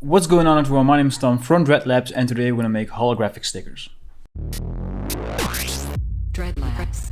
What's going on everyone, my name is Tom from Dreadlabs and today we're going to make holographic stickers. Dreadlabs.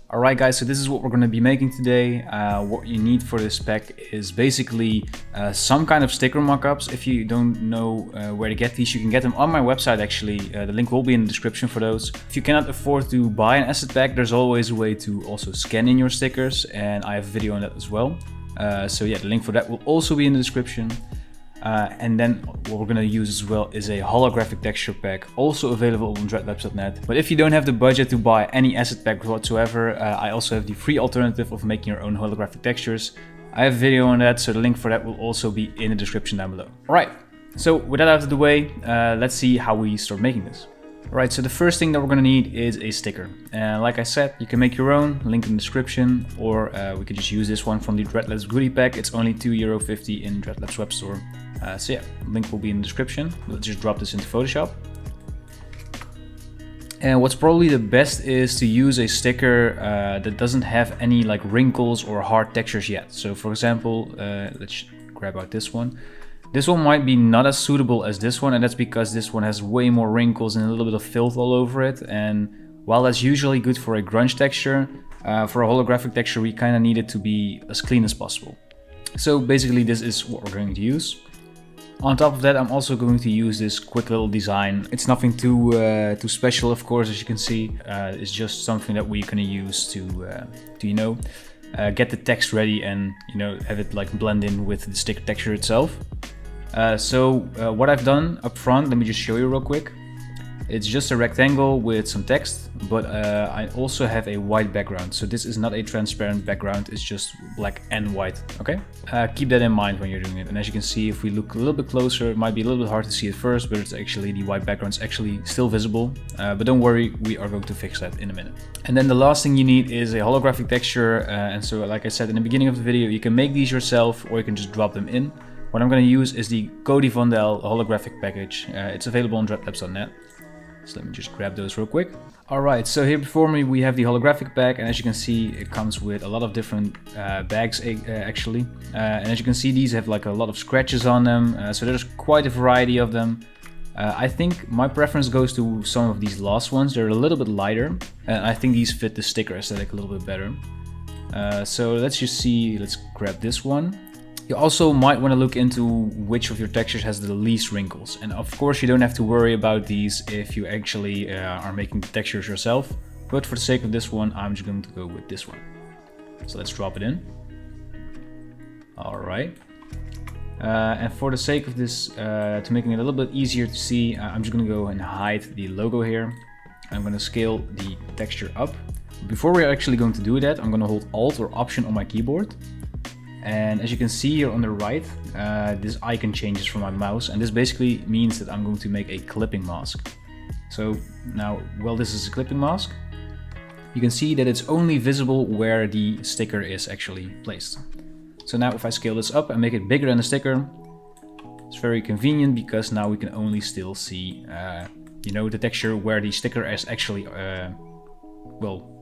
Alright guys, so this is what we're going to be making today. What you need for this pack is basically some kind of sticker mockups. If you don't know where to get these, you can get them on my website actually. The link will be in the description for those. If you cannot afford to buy an asset pack, there's always a way to also scan in your stickers, and I have a video on that as well. So yeah, the link for that will also be in the description. And then what we're going to use as well is a holographic texture pack, also available on Dreadlabs.net. But if you don't have the budget to buy any asset pack whatsoever, I also have the free alternative of making your own holographic textures. I have a video on that, so the link for that will also be in the description down below. Alright, so with that out of the way, let's see how we start making this. Alright, so the first thing that we're going to need is a sticker. Like I said, you can make your own, link in the description, or we could just use this one from the Dreadlabs goodie pack. It's only €2.50 in Dreadlabs web store. So yeah, link will be in the description. Let's just drop this into Photoshop. And what's probably the best is to use a sticker that doesn't have any like wrinkles or hard textures yet. So for example, let's grab out this one. This one might be not as suitable as this one, and that's because this one has way more wrinkles and a little bit of filth all over it. And while that's usually good for a grunge texture, for a holographic texture we kind of need it to be as clean as possible. So basically this is what we're going to use. On top of that, I'm also going to use this quick little design. It's nothing too special, of course, as you can see. It's just something that we're gonna use to get the text ready and have it like blend in with the sticker texture itself. So what I've done up front, let me just show you real quick. It's just a rectangle with some text, but I also have a white background. So this is not a transparent background, it's just black and white, okay? Keep that in mind when you're doing it. And as you can see, if we look a little bit closer, it might be a little bit hard to see at first, but it's actually, the white background is actually still visible. But don't worry, we are going to fix that in a minute. And then the last thing you need is a holographic texture. And so like I said in the beginning of the video, you can make these yourself or you can just drop them in. What I'm going to use is the Cody Vondel holographic package. It's available on Dreadlabs.net. So let me just grab those real quick. Alright, so here before me we have the holographic pack, and as you can see it comes with a lot of different bags actually. And as you can see, these have like a lot of scratches on them, so there's quite a variety of them. I think my preference goes to some of these last ones. They're a little bit lighter, and I think these fit the sticker aesthetic a little bit better. So let's just see, let's grab this one. You also might want to look into which of your textures has the least wrinkles. And of course you don't have to worry about these if you actually are making the textures yourself. But for the sake of this one, I'm just going to go with this one. So let's drop it in. Alright. And for the sake of this, to making it a little bit easier to see, I'm just going to go and hide the logo here. I'm going to scale the texture up. Before we're actually going to do that, I'm going to hold Alt or Option on my keyboard. And as you can see here on the right, this icon changes from my mouse, and this basically means that I'm going to make a clipping mask. So now, while this is a clipping mask, you can see that it's only visible where the sticker is actually placed. So now if I scale this up and make it bigger than the sticker, it's very convenient because now we can only still see the texture where the sticker is actually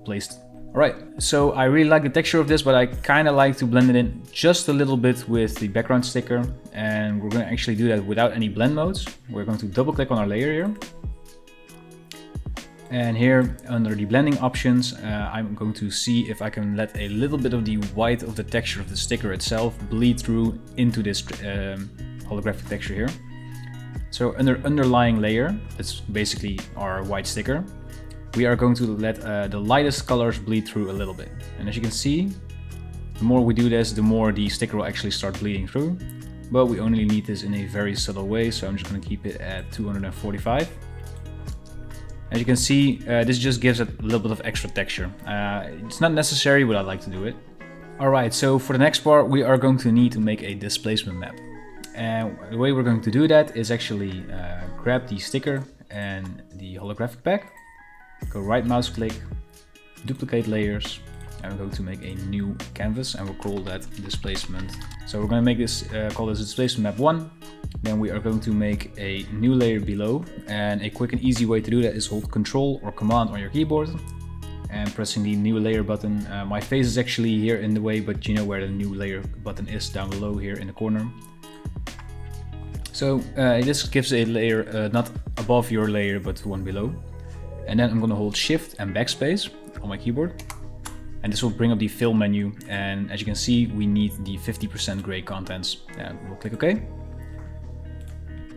placed. Alright, so I really like the texture of this, but I kind of like to blend it in just a little bit with the background sticker. And we're going to actually do that without any blend modes. We're going to double click on our layer here. And here under the blending options, I'm going to see if I can let a little bit of the white of the texture of the sticker itself bleed through into this holographic texture here. So under underlying layer, that's basically our white sticker. We are going to let the lightest colors bleed through a little bit. And as you can see, the more we do this, the more the sticker will actually start bleeding through. But we only need this in a very subtle way, so I'm just going to keep it at 245. As you can see, this just gives it a little bit of extra texture. It's not necessary, but I like to do it. Alright, so for the next part, we are going to need to make a displacement map. And the way we're going to do that is actually grab the sticker and the holographic pack. Go right mouse click, duplicate layers, and we're going to make a new canvas and we'll call that displacement. So we're going to make this, call this displacement map 1. Then we are going to make a new layer below, and a quick and easy way to do that is hold Control or Command on your keyboard and pressing the new layer button. My face is actually here in the way, but you know where the new layer button is, down below here in the corner. So this gives a layer not above your layer but one below. And then I'm going to hold Shift and Backspace on my keyboard. And this will bring up the fill menu, and as you can see we need the 50% gray contents, and we'll click OK.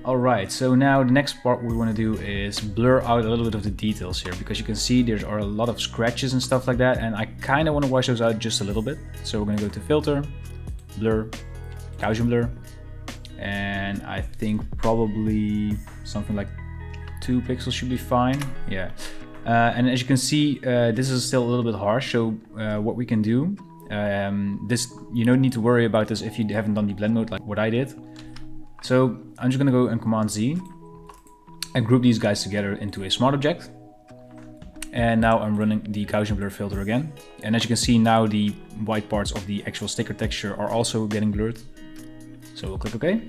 Alright, so now the next part we want to do is blur out a little bit of the details here, because you can see there are a lot of scratches and stuff like that, and I kind of want to wash those out just a little bit. So we're going to go to Filter, Blur, Gaussian Blur, and I think probably something like 2 pixels should be fine. Yeah. And as you can see, this is still a little bit harsh, so what we can do, this you don't need to worry about this if you haven't done the blend mode like what I did. So I'm just going to go and Command Z and group these guys together into a smart object. And now I'm running the Gaussian blur filter again. And as you can see now, the white parts of the actual sticker texture are also getting blurred. So we'll click OK.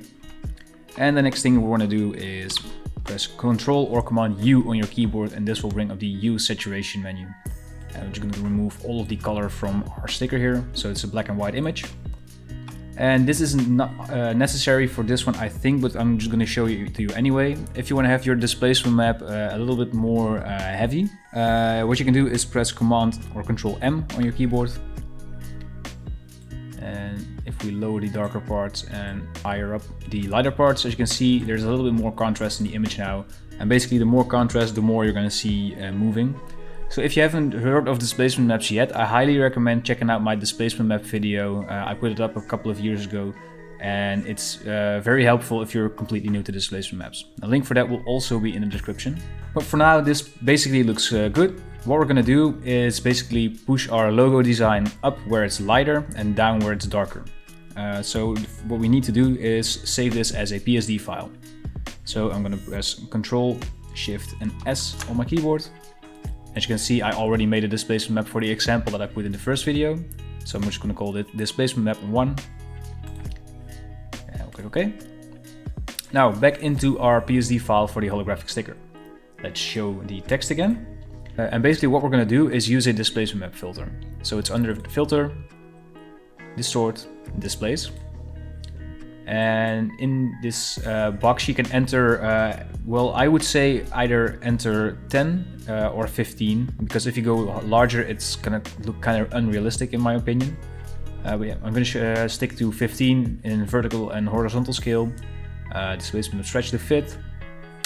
And the next thing we want to do is press Ctrl or Command U on your keyboard, and this will bring up the Hue saturation menu. And we're just going to remove all of the color from our sticker here, so it's a black and white image. And this isn't not necessary for this one, I think, but I'm just going to show it to you anyway. If you want to have your displacement map a little bit more heavy, what you can do is press Command or Control M on your keyboard. And if we lower the darker parts and higher up the lighter parts, as you can see, there's a little bit more contrast in the image now. And basically the more contrast, the more you're going to see moving. So if you haven't heard of displacement maps yet, I highly recommend checking out my displacement map video. I put it up a couple of years ago, and it's very helpful if you're completely new to displacement maps. A link for that will also be in the description. But for now, this basically looks good. What we're going to do is basically push our logo design up where it's lighter and down where it's darker. So what we need to do is save this as a PSD file. So I'm going to press Ctrl, Shift and S on my keyboard. As you can see, I already made a displacement map for the example that I put in the first video. So I'm just going to call it Displacement Map 1. And I'll click OK. Now back into our PSD file for the holographic sticker. Let's show the text again. And basically what we're going to do is use a displacement map filter. So it's under Filter, Distort, Displace. And in this box you can enter, well, I would say either enter 10 or 15, because if you go larger it's gonna look kind of unrealistic in my opinion. But yeah, I'm gonna stick to 15 in vertical and horizontal scale. Displacement stretch to fit,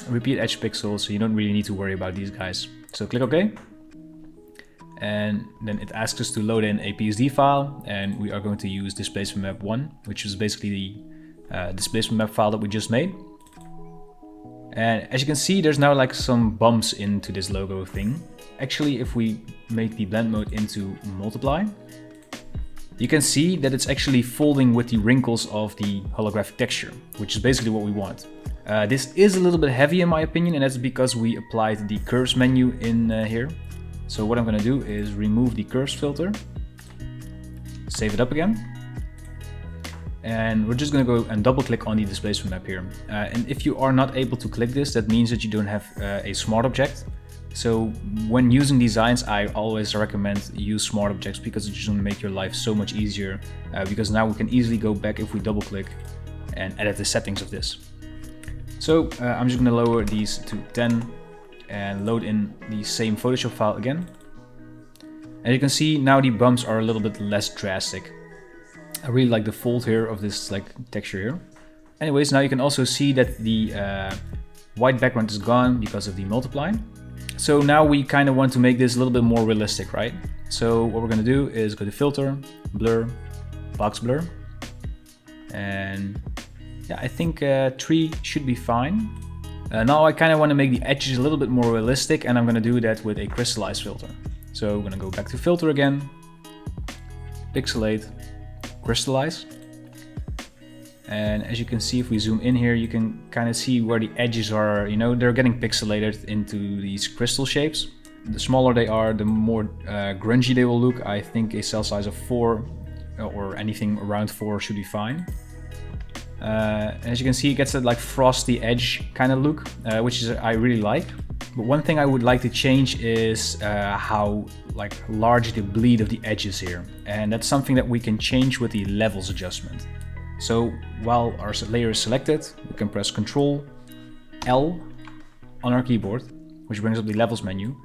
repeat edge pixels, so you don't really need to worry about these guys. So click OK. And then it asks us to load in a PSD file, and we are going to use Displacement Map 1, which is basically the displacement map file that we just made. And as you can see, there's now like some bumps into this logo thing. Actually, if we make the blend mode into multiply, you can see that it's actually folding with the wrinkles of the holographic texture, which is basically what we want. This is a little bit heavy in my opinion, and that's because we applied the curves menu in here. So what I'm going to do is remove the curves filter, save it up again. And we're just going to go and double click on the displacement map here. And if you are not able to click this, that means that you don't have a smart object. So when using designs, I always recommend use smart objects, because it's just going to make your life so much easier. Because now we can easily go back if we double click and edit the settings of this. So I'm just going to lower these to 10 and load in the same Photoshop file again. And you can see now the bumps are a little bit less drastic. I really like the fold here of this like texture here. Anyways, now you can also see that the white background is gone because of the multiply. So now we kind of want to make this a little bit more realistic, right? So what we're going to do is go to Filter, Blur, Box Blur. And yeah, I think 3 should be fine. Now I kind of want to make the edges a little bit more realistic, and I'm going to do that with a crystallize filter. So I'm going to go back to Filter again, Pixelate, Crystallize. And as you can see, if we zoom in here, you can kind of see where the edges are, you know, they're getting pixelated into these crystal shapes. The smaller they are, the more grungy they will look. I think a cell size of 4 or anything around 4 should be fine. As you can see, it gets that like frosty edge kind of look, which is I really like. But one thing I would like to change is how like large the bleed of the edges here, and that's something that we can change with the levels adjustment. So while our layer is selected, we can press Ctrl L on our keyboard, which brings up the levels menu.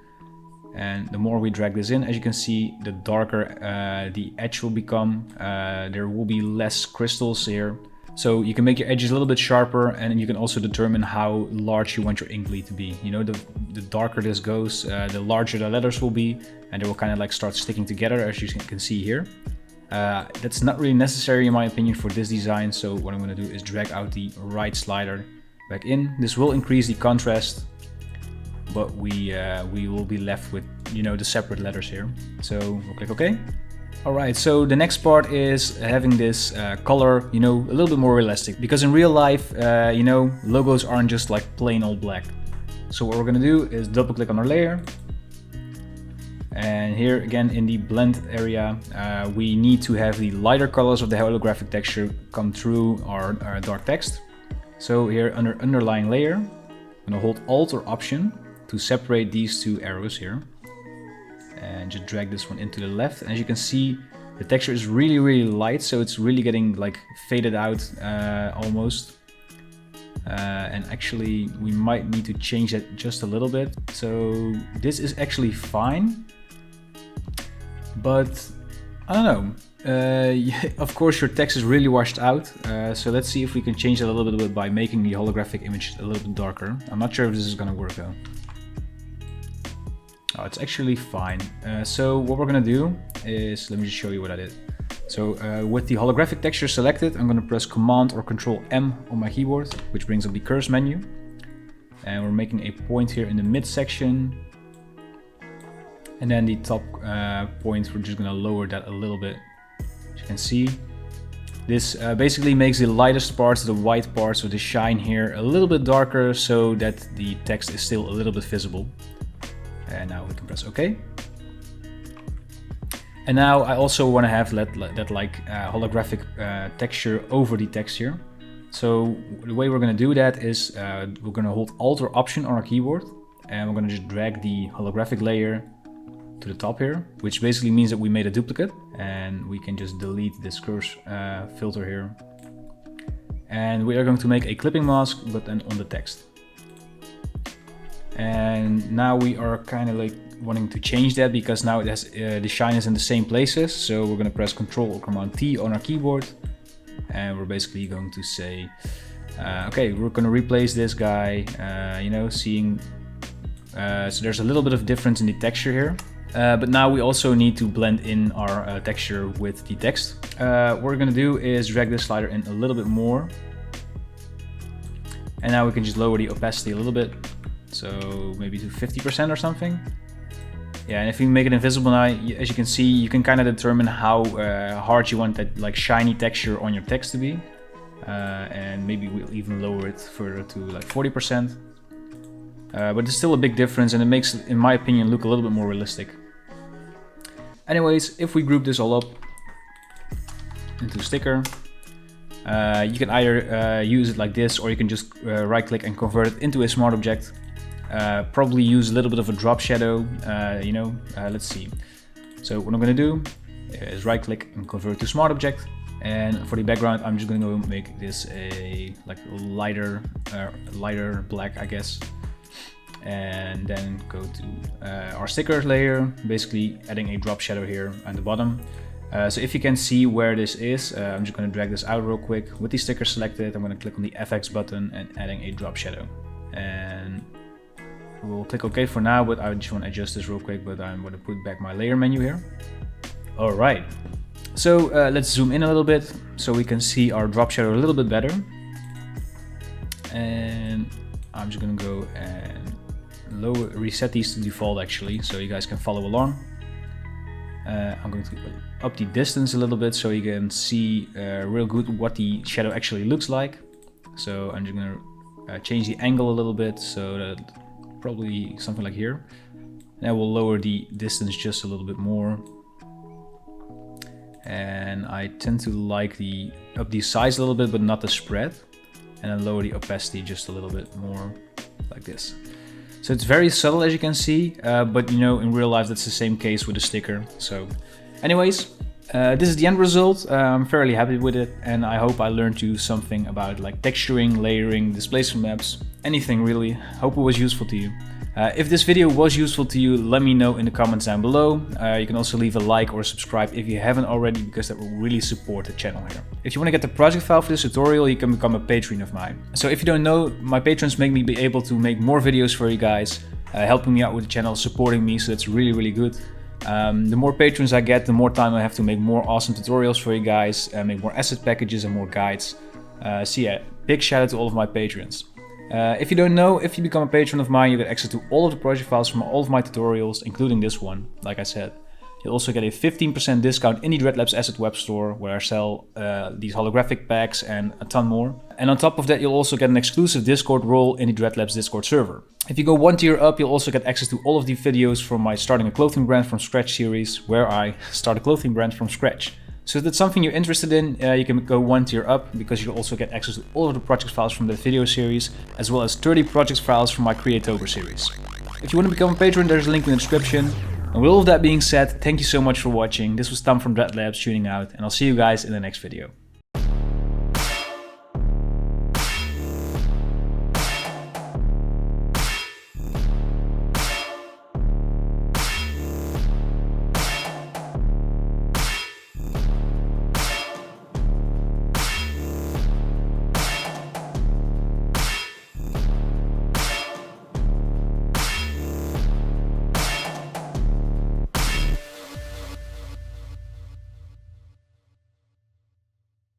And the more we drag this in, as you can see, the darker the edge will become. There will be less crystals here. So you can make your edges a little bit sharper, and you can also determine how large you want your ink bleed to be. You know, the darker this goes, the larger the letters will be, and they will kind of like start sticking together, as you can see here. That's not really necessary in my opinion for this design, so what I'm going to do is drag out the right slider back in. This will increase the contrast, but we will be left with, you know, the separate letters here. So we'll click OK. Alright, so the next part is having this color, you know, a little bit more realistic. Because in real life, you know, logos aren't just like plain old black. So what we're going to do is double click on our layer. And here again in the blend area, we need to have the lighter colors of the holographic texture come through our dark text. So here under underlying layer, I'm going to hold Alt or Option to separate these two arrows here. And just drag this one into the left. And as you can see, the texture is really light, so it's really getting like faded out almost. And actually we might need to change that just a little bit. So this is actually fine, but I don't know. Of course your text is really washed out, so let's see if we can change that a little bit by making the holographic image a little bit darker. I'm not sure if this is gonna work though. Oh, it's actually fine. So what we're gonna do is, let me just show you what I did. So with the holographic texture selected, I'm gonna press Command or Control M on my keyboard, which brings up the curves menu. And we're making a point here in the mid section. And then the top point, we're just gonna lower that a little bit. As you can see, this basically makes the lightest parts, the white parts with the shine here, a little bit darker so that the text is still a little bit visible. And now we can press OK. And now I also want to have that like holographic texture over the text here. So the way we're going to do that is we're going to hold Alt or Option on our keyboard, and we're going to just drag the holographic layer to the top here, which basically means that we made a duplicate, and we can just delete this curse filter here. And we are going to make a clipping mask, but then on the text. And now we are kind of like wanting to change that, because now it has the shine is in the same places. So we're going to press Ctrl or Command T on our keyboard, and we're basically going to say, okay, we're going to replace this guy, you know, seeing, so there's a little bit of difference in the texture here. But now we also need to blend in our texture with the text. What we're going to do is drag this slider in a little bit more. And now we can just lower the opacity a little bit. So maybe to 50% or something. Yeah, and if you make it invisible now, as you can see, you can kind of determine how hard you want that like shiny texture on your text to be. And maybe we'll even lower it further to like 40%. But it's still a big difference, and it makes it, in my opinion, look a little bit more realistic. Anyways, if we group this all up into sticker, you can either use it like this, or you can just right click and convert it into a smart object. Probably use a little bit of a drop shadow, you know, let's see. So what I'm going to do is right click and convert to smart object. And for the background, I'm just going to make this a like lighter black, I guess. And then go to our stickers layer, basically adding a drop shadow here on the bottom. So if you can see where this is, I'm just going to drag this out real quick. With the sticker selected, I'm going to click on the FX button and adding a drop shadow. And we'll click OK for now, but I just want to adjust this real quick, but I'm going to put back my layer menu here. All right, so let's zoom in a little bit so we can see our drop shadow a little bit better. And I'm just going to go and reset these to default actually, so you guys can follow along. I'm going to up the distance a little bit so you can see real good what the shadow actually looks like. So I'm just going to change the angle a little bit, so that probably something like here. And I will lower the distance just a little bit more. And I tend to like up the size a little bit, but not the spread. And then lower the opacity just a little bit more, like this. So it's very subtle, as you can see, but you know, in real life that's the same case with the sticker. So anyways, This is the end result. I'm fairly happy with it, and I hope I learned you something about like texturing, layering, displacement maps, anything really. Hope it was useful to you. If this video was useful to you, let me know in the comments down below. You can also leave a like or subscribe if you haven't already, because that will really support the channel here. If you want to get the project file for this tutorial, you can become a patron of mine. So if you don't know, my patrons make me be able to make more videos for you guys, helping me out with the channel, supporting me, so that's really good. The more patrons I get, the more time I have to make more awesome tutorials for you guys, make more asset packages and more guides. So yeah, big shout out to all of my patrons. If you don't know, if you become a patron of mine, you get access to all of the project files from all of my tutorials, including this one, like I said. You'll also get a 15% discount in the Dreadlabs Asset web store, where I sell these holographic packs and a ton more. And on top of that, you'll also get an exclusive Discord role in the Dreadlabs Discord server. If you go one tier up, you'll also get access to all of the videos from my Starting a Clothing Brand from Scratch series, where I start a clothing brand from scratch. So if that's something you're interested in, you can go one tier up, because you'll also get access to all of the project files from that video series, as well as 30 project files from my Creatober series. If you want to become a patron, there's a link in the description. And with all of that being said, thank you so much for watching. This was Tom from Dreadlabs tuning out, and I'll see you guys in the next video.